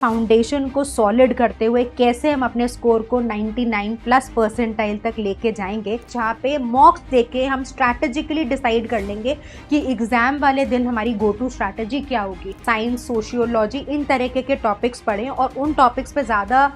Foundation को solid करते हुए कैसे हम अपने स्कोर को 99 प्लस परसेंटाइल तक लेके जाएंगे, जहाँ पे मॉक्स देके हम स्ट्रैटेजिकली डिसाइड कर लेंगे कि एग्जाम वाले दिन हमारी गो टू स्ट्रैटेजी क्या होगी। साइंस, सोशियोलॉजी, इन तरीके के टॉपिक्स पढ़ें और उन टॉपिक्स पे ज़्यादा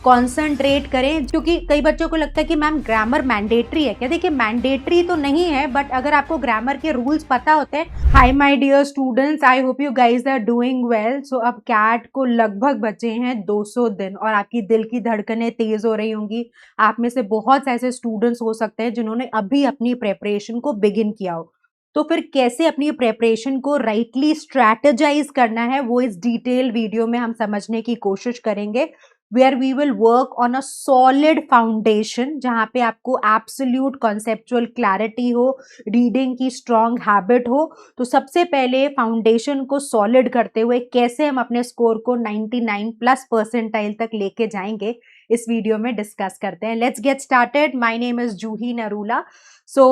कॉन्सेंट्रेट करें, क्योंकि कई बच्चों को लगता है कि मैम ग्रामर मैंडेटरी है क्या। देखिए, मैंडेटरी तो नहीं है, बट अगर आपको ग्रामर के रूल्स पता होते हैं। Hi my dear students, I hope you guys are doing well. So अब कैट को लगभग बचे हैं 200 दिन और आपकी दिल की धड़कनें तेज हो रही होंगी। आप में से बहुत से ऐसे स्टूडेंट्स हो सकते हैं जिन्होंने अभी अपनी प्रेपरेशन को बिगिन किया हो। तो फिर कैसे अपनी प्रेपरेशन को राइटली स्ट्रैटेजाइज करना है, वो इस डिटेल वीडियो में हम समझने की कोशिश करेंगे, where we will work on a solid foundation, जहाँ पे आपको absolute conceptual clarity हो, रीडिंग की strong habit हो। तो सबसे पहले फाउंडेशन को सॉलिड करते हुए कैसे हम अपने स्कोर को 99 प्लस परसेंटाइल तक लेके जाएंगे, इस वीडियो में डिस्कस करते हैं। Let's get started. My name is Juhi Narula. So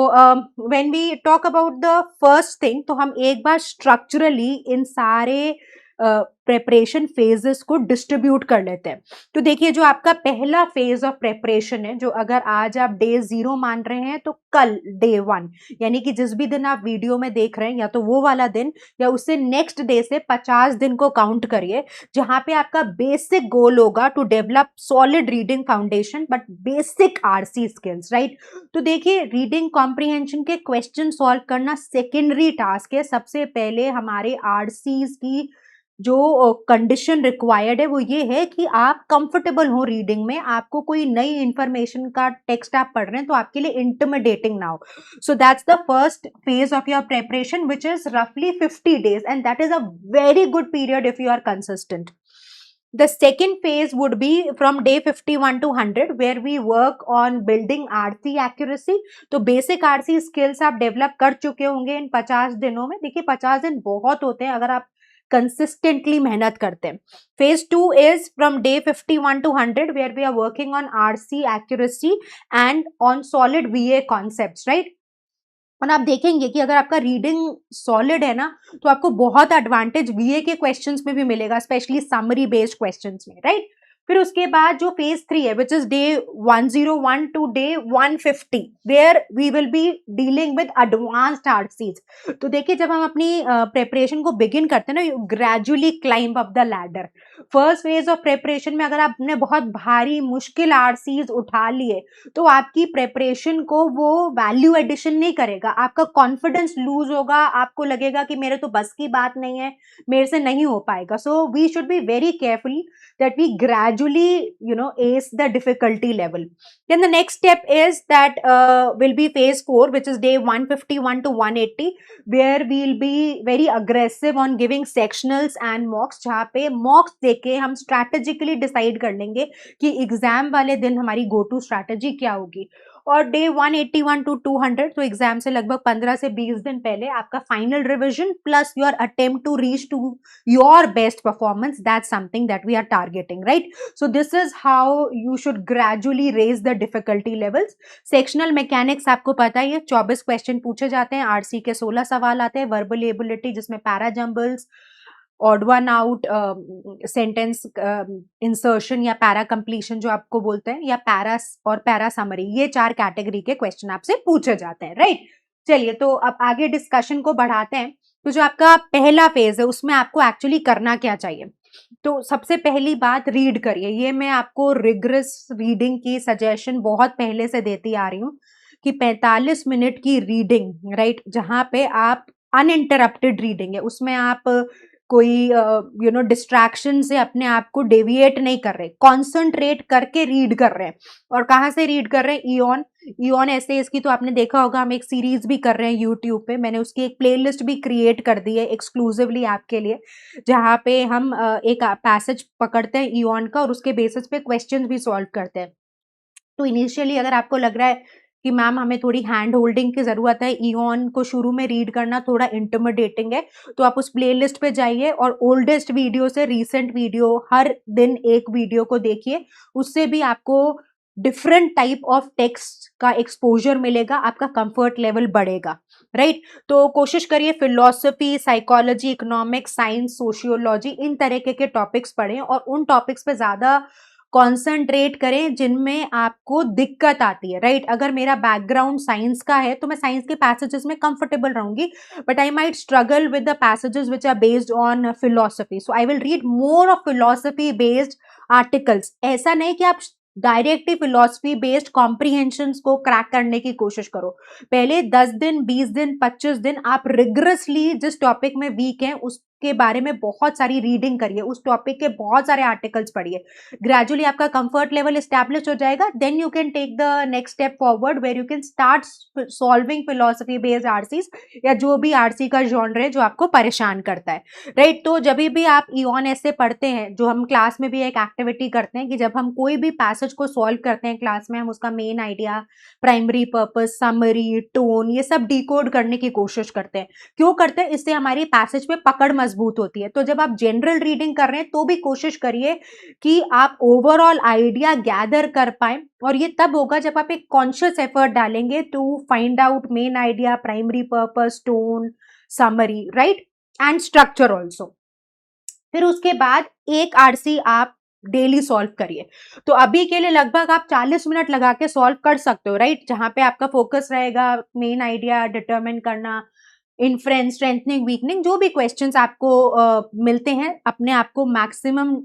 when we talk about the first thing, तो हम एक बार स्ट्रक्चरली इन सारे प्रेपरेशन फेजेस को डिस्ट्रीब्यूट कर लेते हैं। तो देखिए, जो आपका पहला फेज ऑफ प्रेपरेशन है, जो अगर आज आप डे 0 मान रहे हैं, तो कल डे 1, यानी कि जिस भी दिन आप वीडियो में देख रहे हैं, या तो वो वाला दिन या उससे नेक्स्ट डे से 50 दिन को काउंट करिए, जहां पे आपका बेसिक गोल होगा to develop solid reading foundation but basic RC skills, right. तो देखिए, रीडिंग कॉम्प्रिहेंशन के क्वेश्चन सॉल्व करना सेकेंडरी टास्क है। सबसे पहले हमारे आरसीज की जो कंडीशन रिक्वायर्ड है वो ये है कि आप कंफर्टेबल हो रीडिंग में, आपको कोई नई इंफॉर्मेशन का टेक्स्ट आप पढ़ रहे हैं तो आपके लिए इंटिमिडेटिंग ना हो। So that's the first phase of your preparation, which is रफली 50 days, and that is a very good period if you are consistent. The second phase would be from day 51 to 100, where we work on building RC accuracy. तो basic RC skills आप develop कर चुके होंगे इन 50 दिनों में। देखिए, 50 दिन बहुत होते हैं अगर आप कंसिस्टेंटली मेहनत करते हैं। Phase 2 is from day 51 to 100, where we are working on RC accuracy and on solid VA concepts, right. और आप देखेंगे कि अगर आपका रीडिंग सॉलिड है ना, तो आपको बहुत एडवांटेज VA के क्वेश्चंस में भी मिलेगा, स्पेशली समरी बेस्ड क्वेश्चंस में, राइट। फिर उसके बाद जो फेज 3 है, which is day 101 to day 150, where we will be dealing with advanced RCs. तो देखिए, जब हम अपनी प्रेपरेशन को बिगिन करते हैं ना, you gradually climb up the ladder. First phase of preparation में अगर आपने बहुत भारी मुश्किल आरसीज उठा लिए, तो आपकी प्रेपरेशन को वो वैल्यू एडिशन नहीं करेगा, आपका कॉन्फिडेंस लूज होगा, आपको लगेगा कि मेरे तो बस की बात नहीं है, मेरे से नहीं हो पाएगा। So we should be very careful that we gradually ace the difficulty level. Then the next step is that will be phase 4, which is day 151 to 180, where we'll be very aggressive on giving sectionals and mocks, जहाँ पे mocks देके हम strategically decide कर लेंगे कि exam वाले दिन हमारी go to strategy क्या होगी। और डे 181 टू 200, तो एग्जाम से लगभग 15 से 20 दिन पहले आपका final revision plus your attempt to reach to your best performance, that's something that we are targeting, right. So this is how you should gradually raise the difficulty levels. Sectional mechanics आपको पता ही है, 24 question पूछे जाते हैं, RC के 16 सवाल आते हैं। वर्बल एबिलिटी, जिसमें para jumbles, odd one out, sentence insertion या पैरा कंप्लीशन जो आपको बोलते हैं, या पैरा और पैरा समरी, ये 4 कैटेगरी के क्वेश्चन आपसे पूछे जाते हैं, राइट। चलिए, तो अब आगे डिस्कशन को बढ़ाते हैं। तो जो आपका पहला फेज है, उसमें आपको एक्चुअली करना क्या चाहिए। तो सबसे पहली बात, रीड करिए। ये मैं आपको रिग्रेस रीडिंग की सजेशन बहुत पहले से देती आ रही हूँ कि 45 मिनट की रीडिंग, राइट, जहाँ पे आप अनइंटरप्टेड रीडिंग है, उसमें आप कोई डिस्ट्रैक्शन से अपने आप को डेविएट नहीं कर रहे, कॉन्सेंट्रेट करके रीड कर रहे हैं। और कहाँ से रीड कर रहे हैं? ईऑन ऐसे, इसकी तो आपने देखा होगा, हम एक सीरीज भी कर रहे हैं यूट्यूब पे, मैंने उसकी एक प्लेलिस्ट भी क्रिएट कर दी है एक्सक्लूसिवली आपके लिए, जहाँ पे हम एक पैसेज पकड़ते हैं ईऑन का और उसके बेसिस पे क्वेश्चंस भी सॉल्व करते हैं। तो इनिशियली अगर आपको लग रहा है कि मैम हमें थोड़ी हैंड होल्डिंग की जरूरत है, ईऑन को शुरू में रीड करना थोड़ा इंटिमिडेटिंग है, तो आप उस प्लेलिस्ट पे जाइए और ओल्डेस्ट वीडियो से रीसेंट वीडियो, हर दिन एक वीडियो को देखिए, उससे भी आपको डिफरेंट टाइप ऑफ टेक्स्ट का एक्सपोजर मिलेगा, आपका कंफर्ट लेवल बढ़ेगा, राइट। तो कोशिश करिए philosophy, psychology, economics, science, sociology, इन तरीके के टॉपिक्स पढ़ें और उन टॉपिक्स पे ज्यादा कॉन्सेंट्रेट करें जिनमें आपको दिक्कत आती है, राइट। अगर मेरा बैकग्राउंड साइंस का है तो मैं साइंस के पैसेजेस में कंफर्टेबल रहूंगी, but I might struggle with the passages which are based on philosophy, so I will read more of philosophy based articles. ऐसा नहीं कि आप डायरेक्टली फिलोसफी बेस्ड कॉम्प्रीहेंशन को क्रैक करने की कोशिश करो। पहले 10 दिन, 20 दिन, 25 दिन आप रिग्रेसली जिस टॉपिक में वीक हैं उसके बारे में बहुत सारी रीडिंग करिए, उस टॉपिक के बहुत सारे आर्टिकल्स पढ़िए। ग्रेजुअली आपका कंफर्ट लेवल एस्टैब्लिश हो जाएगा, then you can take the next step forward where you can start solving philosophy based RCs या जो भी आरसी का जॉनर है जो आपको परेशान करता है, राइट। तो जब भी आप इऑन ऐसे पढ़ते हैं, जो हम क्लास में भी एक एक्टिविटी करते हैं कि जब हम कोई भी पैसेज को सॉल्व करते हैं क्लास में, हम उसका main idea, primary purpose, summary, tone, ये सब डिकोड करने की कोशिश करते हैं। क्यों करते हैं? इससे हमारी पैसेज में पकड़ मजबूत होती है। तो जब आप जनरल रीडिंग कर रहे हैं तो भी कोशिश करिए कि आप ओवरऑल आइडिया गैदर कर पाए, और ये तब होगा जब आप एक कॉन्शियस एफर्ट डालेंगे to find out main idea, primary purpose, tone, summary, right, and structure also. फिर उसके बाद एक आरसी आप डेली सॉल्व करिए। तो अभी के लिए लगभग आप 40 मिनट लगा के सॉल्व कर सकते हो, राइट, जहां पे आपका फोकस रहेगा मेन आइडिया डिटरमिन करना, इन्फ्रेंस, स्ट्रेंथनिंग, वीकनिंग, जो भी क्वेश्चंस आपको मिलते हैं, अपने आप को मैक्सिमम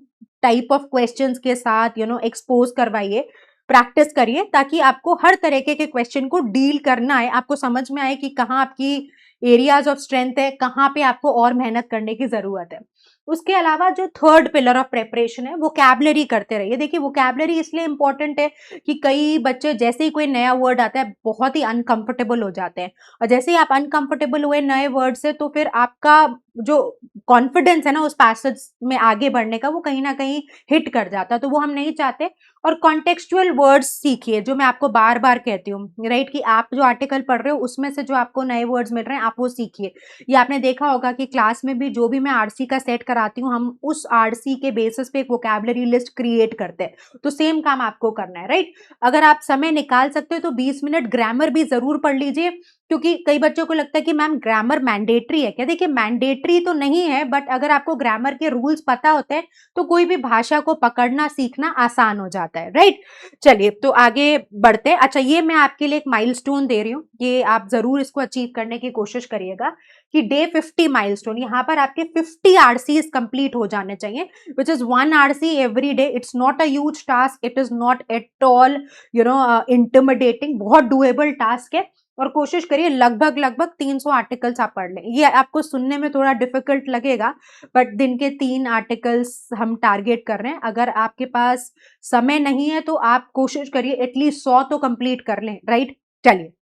टाइप ऑफ क्वेश्चंस के साथ एक्सपोज करवाइए, प्रैक्टिस करिए, ताकि आपको हर तरीके के क्वेश्चन को डील करना है, आपको समझ में आए कि कहाँ आपकी एरियाज ऑफ स्ट्रेंथ है, कहाँ पे आपको और मेहनत करने की जरूरत है। उसके अलावा जो थर्ड पिलर ऑफ प्रेपरेशन है, वोकैबुलरी करते रहिए। देखिए वोकैबुलरी इसलिए इंपॉर्टेंट है कि कई बच्चे जैसे ही कोई नया वर्ड आता है बहुत ही अनकंफर्टेबल हो जाते हैं, और जैसे ही आप अनकंफर्टेबल हुए नए वर्ड से, तो फिर आपका जो कॉन्फिडेंस है ना उस पैसेज में आगे बढ़ने का, वो कहीं ना कहीं हिट कर जाता है, तो वो हम नहीं चाहते। और कॉन्टेक्सचुअल वर्ड्स सीखिए, जो मैं आपको बार बार कहती हूँ, राइट, कि आप जो आर्टिकल पढ़ रहे हो उसमें से जो आपको नए वर्ड्स मिल रहे हैं आप वो सीखिए। ये आपने देखा होगा कि क्लास में भी जो भी मैं आरसी का सेट कराती हूँ, हम उस आरसी के बेसिस पे एक वोकैबुलरी लिस्ट क्रिएट करते हैं, तो सेम काम आपको करना है, राइट। अगर आप समय निकाल सकते हो तो 20 मिनट ग्रामर भी जरूर पढ़ लीजिए, क्योंकि कई बच्चों को लगता है कि मैम ग्रामर मैंडेटरी है क्या। देखिए मैंडेटरी तो नहीं है, बट अगर आपको ग्रामर के रूल्स पता होते हैं तो कोई भी भाषा को पकड़ना सीखना आसान हो जाता है, राइट। चलिए तो आगे बढ़ते हैं। अच्छा, ये मैं आपके लिए एक माइलस्टोन दे रही हूँ, ये आप जरूर इसको अचीव करने की कोशिश करिएगा कि डे 50 माइलस्टोन, यहाँ पर आपके 50 आरसीज कंप्लीट हो जाने चाहिए, which is 1 RC every day. It's not a huge task, it is not at all intimidating, बहुत डुएबल टास्क है। और कोशिश करिए लगभग लगभग 300 आर्टिकल्स आप पढ़ लें। ये आपको सुनने में थोड़ा डिफिकल्ट लगेगा, बट दिन के 3 आर्टिकल्स हम टारगेट कर रहे हैं। अगर आपके पास समय नहीं है तो आप कोशिश करिए एटलीस्ट 100 तो कंप्लीट कर लें, राइट। चलिए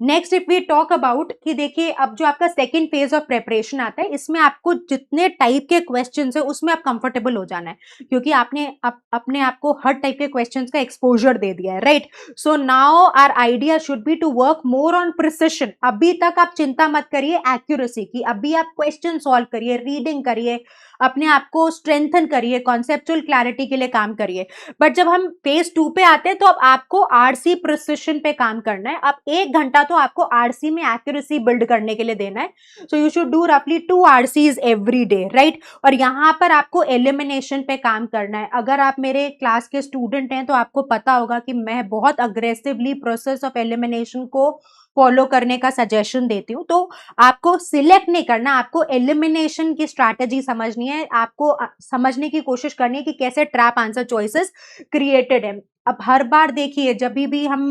next if we talk about कि देखिए अब जो आपका सेकंड फेज ऑफ प्रेपरेशन आता है, इसमें आपको जितने टाइप के क्वेश्चंस है उसमें आप कंफर्टेबल हो जाना है, क्योंकि आपने अपने आप को हर टाइप के क्वेश्चंस का एक्सपोजर दे दिया है, right. So now our idea should be to work more on precision. अभी तक आप चिंता मत करिए एक्यूरेसी की, अभी आप क्वेश्चन सॉल्व करिए, रीडिंग करिए, अपने आप को स्ट्रेंथन करिए, कॉन्सेप्चुअल क्लैरिटी के लिए काम करिए। बट जब हम फेज 2 पे आते हैं तो अब आपको आरसी प्रिसिशन पे काम करना है। अब 1 घंटा तो आपको आरसी में एक्यूरेसी बिल्ड करने के लिए देना है। सो यू शुड डू रफली 2 आरसीज एवरी डे, राइट। और यहां पर आपको एलिमिनेशन पे काम करना है। अगर आप मेरे क्लास के स्टूडेंट हैं तो आपको पता होगा कि मैं बहुत अग्रेसिवली प्रोसेस ऑफ एलिमिनेशन को फॉलो करने का सजेशन देती हूँ। तो आपको सिलेक्ट नहीं करना, आपको एलिमिनेशन की स्ट्रैटेजी समझनी है, आपको समझने की कोशिश करनी है कि कैसे ट्रैप आंसर चॉइसेस क्रिएटेड है। अब हर बार देखिए जब भी हम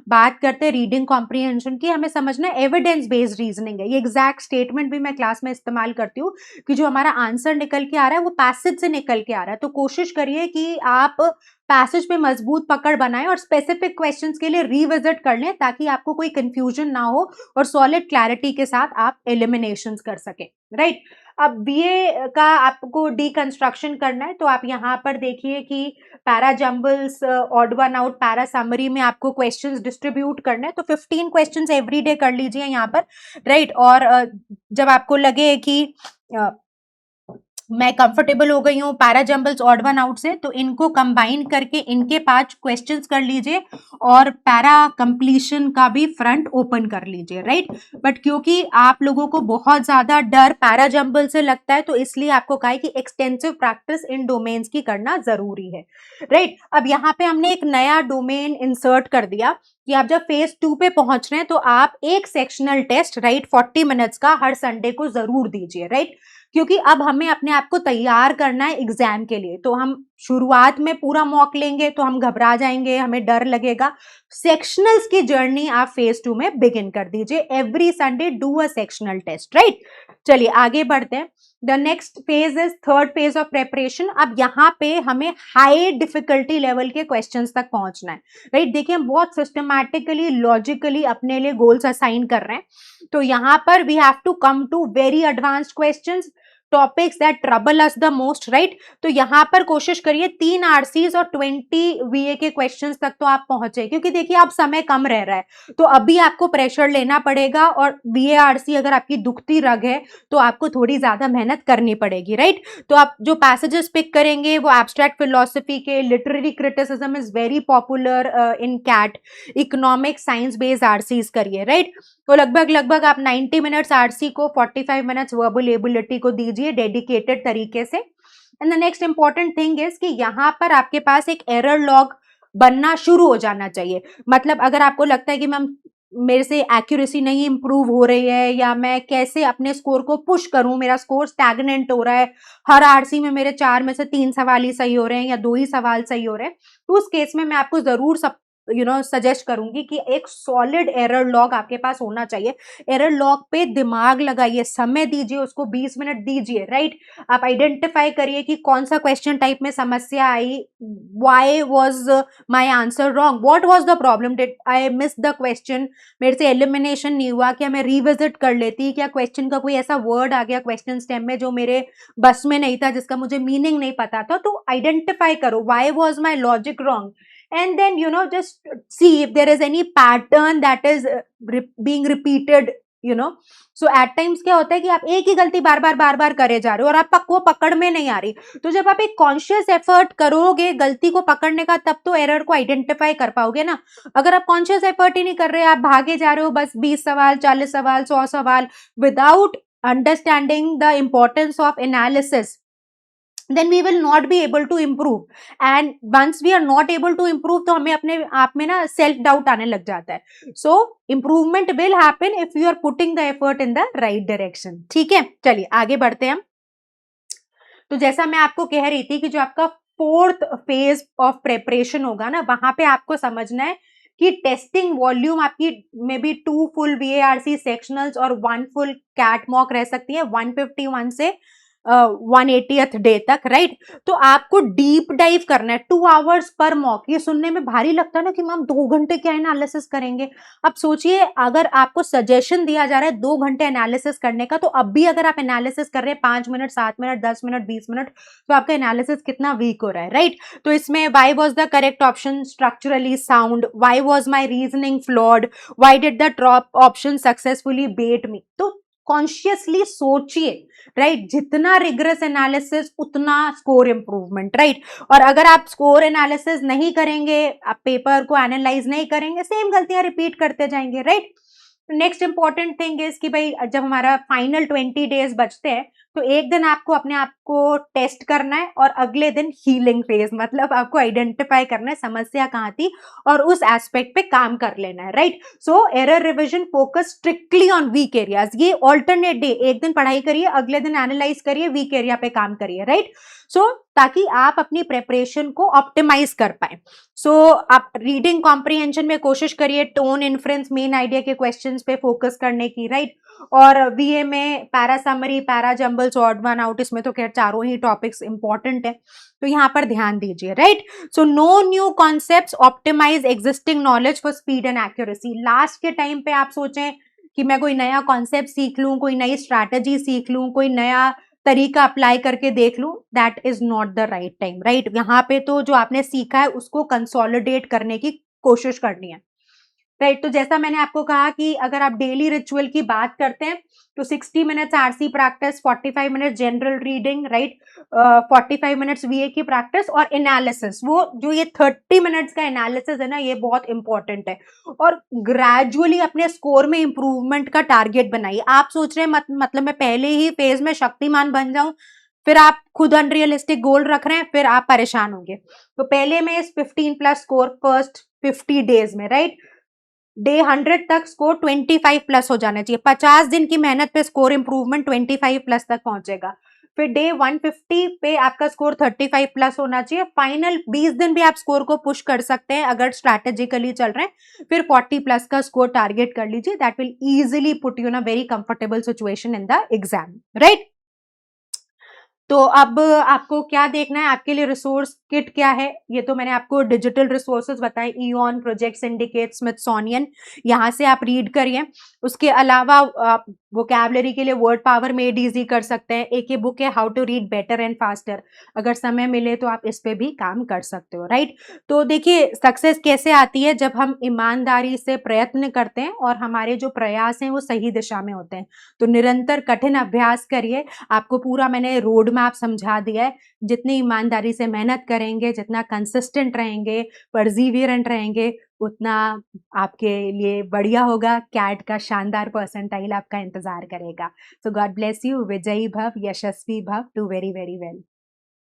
बात करते हैं रीडिंग कॉम्प्रिहेंशन की, हमें समझना है एविडेंस बेस्ड रीजनिंग है। ये एग्जैक्ट स्टेटमेंट भी मैं क्लास में इस्तेमाल करती हूँ कि जो हमारा आंसर निकल के आ रहा है वो पैसेज से निकल के आ रहा है। तो कोशिश करिए कि आप पैसेज पे मजबूत पकड़ बनाएं और स्पेसिफिक क्वेश्चंस के लिए रिविजिट कर लें, ताकि आपको कोई कंफ्यूजन ना हो और सॉलिड क्लैरिटी के साथ आप एलिमिनेशंस कर सकें, राइट। अब बीए का आपको डीकंस्ट्रक्शन करना है, तो आप यहाँ पर देखिए कि para jumbles, odd one out, para summary में आपको क्वेश्चंस डिस्ट्रीब्यूट करना है। तो 15 क्वेश्चंस एवरी डे कर लीजिए यहाँ पर, राइट। और जब आपको लगे कि मैं कंफर्टेबल हो गई हूँ para jumbles odd one out से, तो इनको कंबाइन करके इनके 5 क्वेश्चंस कर लीजिए और पैरा कंप्लीशन का भी फ्रंट ओपन कर लीजिए, राइट। बट क्योंकि आप लोगों को बहुत ज्यादा डर पैरा जंबल से लगता है, तो इसलिए आपको कहा है कि एक्सटेंसिव प्रैक्टिस इन डोमेन्स की करना जरूरी है, राइट। अब यहाँ पे हमने एक नया डोमेन इंसर्ट कर दिया कि आप जब फेज 2 पे पहुंच रहे हैं तो आप एक सेक्शनल टेस्ट, राइट, 40 मिनट्स का हर संडे को जरूर दीजिए, राइट। क्योंकि अब हमें अपने आप को तैयार करना है एग्जाम के लिए। तो हम शुरुआत में पूरा मॉक लेंगे तो हम घबरा जाएंगे, हमें डर लगेगा। सेक्शनल्स की जर्नी आप फेज 2 में बिगिन कर दीजिए। Every Sunday do a sectional test, right. चलिए आगे बढ़ते हैं। The next phase is third phase of preparation. अब यहाँ पे हमें हाई डिफिकल्टी लेवल के क्वेश्चंस तक पहुंचना है, राइट। देखिए हम बहुत सिस्टमैटिकली लॉजिकली अपने लिए गोल्स असाइन कर रहे हैं। तो यहाँ पर we have to come to very advanced questions, topics that trouble us the most, right. तो यहां पर कोशिश करिए 3 आरसीज और 20 वीए के क्वेश्चंस तक तो आप पहुंचे, क्योंकि देखिए आप समय कम रह रहा है तो अभी आपको प्रेशर लेना पड़ेगा। और बीए आरसी अगर आपकी दुखती रग है तो आपको थोड़ी ज्यादा मेहनत करनी पड़ेगी, राइट। तो आप जो पैसेजेस पिक करेंगे वो एब्स्ट्रैक्ट फिलोसफी के, literary criticism is very popular in CAT, economic science based RCs करिए, राइट। तो लगभग आप 90 मिनट्स आरसी को, 45 मिनट्स वर्बल एबिलिटी को दीजिए डेडिकेटेड तरीके से। And the next important thing is कि यहाँ पर आपके पास एक एरर लॉग बनना शुरू हो जाना चाहिए। मतलब अगर आपको लगता है कि मैम मेरे से एक्यूरेसी नहीं इंप्रूव हो रही है, या मैं कैसे अपने स्कोर को पुश करूं, मेरा स्कोर स्टैग्नेंट हो रहा है, हर आरसी में मेरे 4 में से 3 सवाल ही सही हो रहे हैं या 2 ही सवाल सही हो रहे हैं, तो उस केस में मैं आपको जरूर सजेस्ट करूंगी कि एक सॉलिड एरर लॉग आपके पास होना चाहिए। एरर लॉग पे दिमाग लगाइए, समय दीजिए, उसको 20 मिनट दीजिए, राइट। आप आइडेंटिफाई करिए कि कौन सा क्वेश्चन टाइप में समस्या आई, why was my answer wrong, what was the problem, did I miss the question, मेरे से एलिमिनेशन नहीं हुआ, क्या मैं रिविजिट कर लेती, क्या क्वेश्चन का कोई ऐसा वर्ड आ गया क्वेश्चन स्टेम में जो मेरे बस में नहीं था, जिसका मुझे मीनिंग नहीं पता था। तो आइडेंटिफाई करो why was my logic wrong, and then just see if there is any pattern that is being repeated, so at times क्या होता है कि आप एक ही गलती बार बार करे जा रहे हो और आप वो पकड़ में नहीं आ रही। तो जब आप एक कॉन्शियस एफर्ट करोगे गलती को पकड़ने का, तब तो एरर को आइडेंटिफाई कर पाओगे ना। अगर आप कॉन्शियस एफर्ट ही नहीं कर रहे, आप भागे जा रहे हो बस 20 सवाल, 40 सवाल, 100 सवाल, without understanding the importance of analysis, then we will not be able to improve, and once we are not able to improve तो हमें अपने आप में ना सेल्फ डाउट आने लग जाता है। so improvement will happen if you are putting the effort in the right direction, ठीक है। चलिए आगे बढ़ते हैं हम। तो जैसा मैं आपको कह रही थी कि जो आपका फोर्थ फेज ऑफ प्रेपरेशन होगा ना, वहां पे आपको समझना है कि टेस्टिंग वॉल्यूम आपकी मे बी 2 फुल वीएआरसी सेक्शनल्स और 1 फुल कैट मॉक रह सकती है 151 से 180th डे तक, राइट। तो आपको डीप डाइव करना है 2 आवर्स पर मॉक। ये सुनने में भारी लगता है ना कि मैम 2 घंटे क्या एनालिसिस करेंगे। अब सोचिए अगर आपको सजेशन दिया जा रहा है 2 घंटे एनालिसिस करने का, तो अब भी अगर आप एनालिसिस कर रहे हैं 5 मिनट, 7 मिनट, 10 मिनट, 20 मिनट, तो आपका एनालिसिस कितना वीक हो रहा है, राइट। तो इसमें why was the correct option structurally sound, why was my reasoning flawed, why did the top option successfully beat me. तो कॉन्शियसली सोचिए, राइट। जितना रिगरस एनालिसिस उतना स्कोर इंप्रूवमेंट, राइट। और अगर आप स्कोर एनालिसिस नहीं करेंगे, आप पेपर को एनालाइज नहीं करेंगे, सेम गलतियां रिपीट करते जाएंगे, right. Next important thing is कि भाई जब हमारा फाइनल 20 डेज बचते हैं तो एक दिन आपको अपने आप को टेस्ट करना है और अगले दिन हीलिंग फेज, मतलब आपको आइडेंटिफाई करना है समस्या कहाँ थी और उस एस्पेक्ट पे काम कर लेना है, right. So error revision focus strictly on weak areas. ये ऑल्टरनेट डे, एक दिन पढ़ाई करिए, अगले दिन एनालाइज करिए, वीक एरिया पे काम करिए, राइट। सो ताकि आप अपनी प्रेपरेशन को ऑप्टिमाइज कर पाए। सो आप रीडिंग कॉम्प्रिहेंशन में कोशिश करिए टोन, इन्फ्रेंस, मेन आइडिया के क्वेश्चंस पे फोकस करने की, राइट। और वीए में para summary, para jumbles, odd one out, इसमें तो खैर चारों ही टॉपिक्स इंपॉर्टेंट है, तो यहाँ पर ध्यान दीजिए, right. So no new concepts, optimise existing knowledge for speed and accuracy. Last के टाइम पे आप सोचें कि मैं कोई नया कॉन्सेप्ट सीख लूं, कोई नई स्ट्रैटेजी सीख लूं, कोई नया तरीका अप्लाई करके देख लूं, that is not the right time, right. यहाँ पे तो जो आपने सीखा है उसको कंसोलिडेट करने की कोशिश करनी है। राइट। तो जैसा मैंने आपको कहा कि अगर आप डेली रिचुअल की बात करते हैं तो 60 minutes RC practice, 45 minutes general reading, right, 45 minutes वीए की प्रैक्टिस और एनालिसिस, वो जो ये 30 मिनट्स का एनालिसिस है ना, ये बहुत इंपॉर्टेंट है। और ग्रेजुअली अपने स्कोर में इंप्रूवमेंट का टारगेट बनाइए। आप सोच रहे हैं मतलब मैं पहले ही फेज में शक्तिमान बन जाऊं, फिर आप खुद अनरियलिस्टिक गोल रख रहे हैं, फिर आप परेशान होंगे। तो पहले में इस 15 प्लस स्कोर फर्स्ट 50 डेज में, राइट, डे 100 तक स्कोर 25 प्लस हो जाना चाहिए। 50 दिन की मेहनत पे स्कोर इंप्रूवमेंट 25 प्लस तक पहुंचेगा। फिर डे 150 पे आपका स्कोर 35 प्लस होना चाहिए। फाइनल 20 दिन भी आप स्कोर को पुश कर सकते हैं अगर स्ट्रैटेजिकली चल रहे हैं। फिर 40 प्लस का स्कोर टारगेट कर लीजिए। That will easily put you in a very comfortable situation in the exam, right. तो अब आपको क्या देखना है, आपके लिए रिसोर्स किट क्या है, ये तो मैंने आपको डिजिटल रिसोर्सेज बताए, ईऑन, प्रोजेक्ट सिंडिकेट, स्मिथसोनियन, यहाँ से आप रीड करिए। उसके अलावा आप वोकैबुलरी के लिए वर्ड पावर मेड इजी कर सकते हैं। एक ये बुक है how to read better and faster, अगर समय मिले तो आप इस पे भी काम कर सकते हो, राइट। तो देखिए सक्सेस कैसे आती है, जब हम ईमानदारी से प्रयत्न करते हैं और हमारे जो प्रयास हैं वो सही दिशा में होते हैं। तो निरंतर कठिन अभ्यास करिए। आपको पूरा मैंने रोड मैप समझा दिया है। जितनी ईमानदारी से मेहनत करेंगे, जितना कंसिस्टेंट रहेंगे, परजीवियरेंट रहेंगे, उतना आपके लिए बढ़िया होगा। कैट का शानदार परसेंटाइल आपका इंतजार करेगा। सो गॉड ब्लेस यू। विजयी भव, यशस्वी भव, डू वेरी वेरी वेल।